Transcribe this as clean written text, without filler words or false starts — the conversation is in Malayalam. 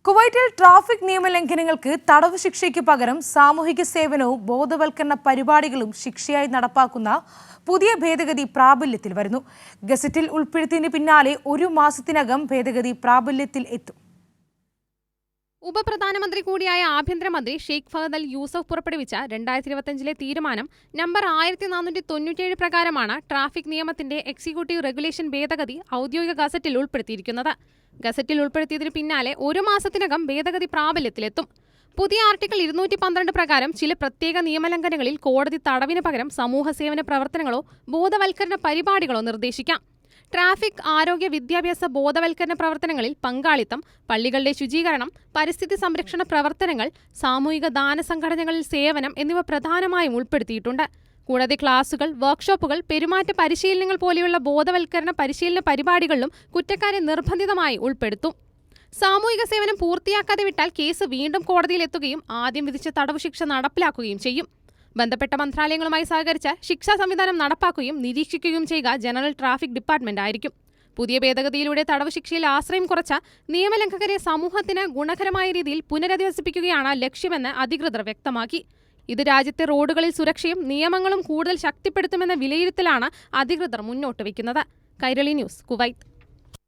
കുവൈറ്റിൽ ട്രാഫിക് നിയമലംഘനങ്ങൾക്ക് തടവ് ശിക്ഷയ്ക്ക് പകരം സാമൂഹിക സേവനവും ബോധവൽക്കരണ പരിപാടികളും ശിക്ഷയായി നടപ്പാക്കുന്ന പുതിയ ഭേദഗതി പ്രാബല്യത്തിൽ വരുന്നു. ഗസറ്റിൽ ഉൾപ്പെടുത്തിയതിന് പിന്നാലെ 1 മാസത്തിനകം ഭേദഗതി പ്രാബല്യത്തിൽ എത്തും. ഉപപ്രധാനമന്ത്രി കൂടിയായ ആഭ്യന്തരമന്ത്രി ഷെയ്ഖ് ഫഹദ് അൽ യൂസഫ് പുറപ്പെടുവിച്ച 2025 തീരുമാനം നമ്പർ 1497 പ്രകാരമാണ് ട്രാഫിക് നിയമത്തിന്റെ എക്സിക്യൂട്ടീവ് റെഗുലേഷൻ ഭേദഗതി ഔദ്യോഗിക ഗസറ്റിൽ ഉൾപ്പെടുത്തിയിരിക്കുന്നത്. ഗസറ്റിൽ ഉൾപ്പെടുത്തിയതിന് പിന്നാലെ 1 മാസത്തിനകം ഭേദഗതി പ്രാബല്യത്തിലെത്തും. പുതിയ ആർട്ടിക്കിൾ 212 പ്രകാരം ചില പ്രത്യേക നിയമലംഘനങ്ങളിൽ കോടതി തടവിന് പകരം സമൂഹ സേവന പ്രവർത്തനങ്ങളോ ബോധവൽക്കരണ പരിപാടികളോ നിർദ്ദേശിക്കാം. ട്രാഫിക്, ആരോഗ്യ, വിദ്യാഭ്യാസ ബോധവൽക്കരണ പ്രവർത്തനങ്ങളിൽ പങ്കാളിത്തം, പള്ളികളുടെ ശുചീകരണം, പരിസ്ഥിതി സംരക്ഷണ പ്രവർത്തനങ്ങൾ, സാമൂഹിക ദാന സംഘടനകളിൽ സേവനം എന്നിവ പ്രധാനമായും ഉൾപ്പെടുത്തിയിട്ടുണ്ട്. കൂടാതെ ക്ലാസുകൾ, വർക്ക്ഷോപ്പുകൾ, പെരുമാറ്റ പരിശീലനങ്ങൾ പോലെയുള്ള ബോധവൽക്കരണ പരിശീലന പരിപാടികളിലും കുറ്റക്കാരെ നിർബന്ധിതമായി ഉൾപ്പെടുത്തും. സാമൂഹിക സേവനം പൂർത്തിയാക്കാതെ വിട്ടാൽ കേസ് വീണ്ടും കോടതിയിലെത്തുകയും ആദ്യം വിധിച്ച തടവ് ശിക്ഷ നടപ്പിലാക്കുകയും ചെയ്യും. ബന്ധപ്പെട്ട മന്ത്രാലയങ്ങളുമായി സഹകരിച്ച് ശിക്ഷാ സംവിധാനം നടപ്പാക്കുകയും നിരീക്ഷിക്കുകയും ചെയ്യുക ജനറൽ ട്രാഫിക് ഡിപ്പാർട്ട്മെന്റ് ആയിരിക്കും. പുതിയ ഭേദഗതിയിലൂടെ തടവ് ശിക്ഷയിൽ ആശ്രയം കുറച്ച നിയമലംഘകരെ സമൂഹത്തിന് ഗുണകരമായ രീതിയിൽ പുനരധിവസിപ്പിക്കുകയാണ് ലക്ഷ്യമെന്ന് അധികൃതർ വ്യക്തമാക്കി. ഇത് രാജ്യത്തെ റോഡുകളിൽ സുരക്ഷയും നിയമങ്ങളും കൂടുതൽ ശക്തിപ്പെടുത്തുമെന്ന വിലയിരുത്തലാണ് അധികൃതർ മുന്നോട്ട് വയ്ക്കുന്നത്. Kairali news, Kuwait.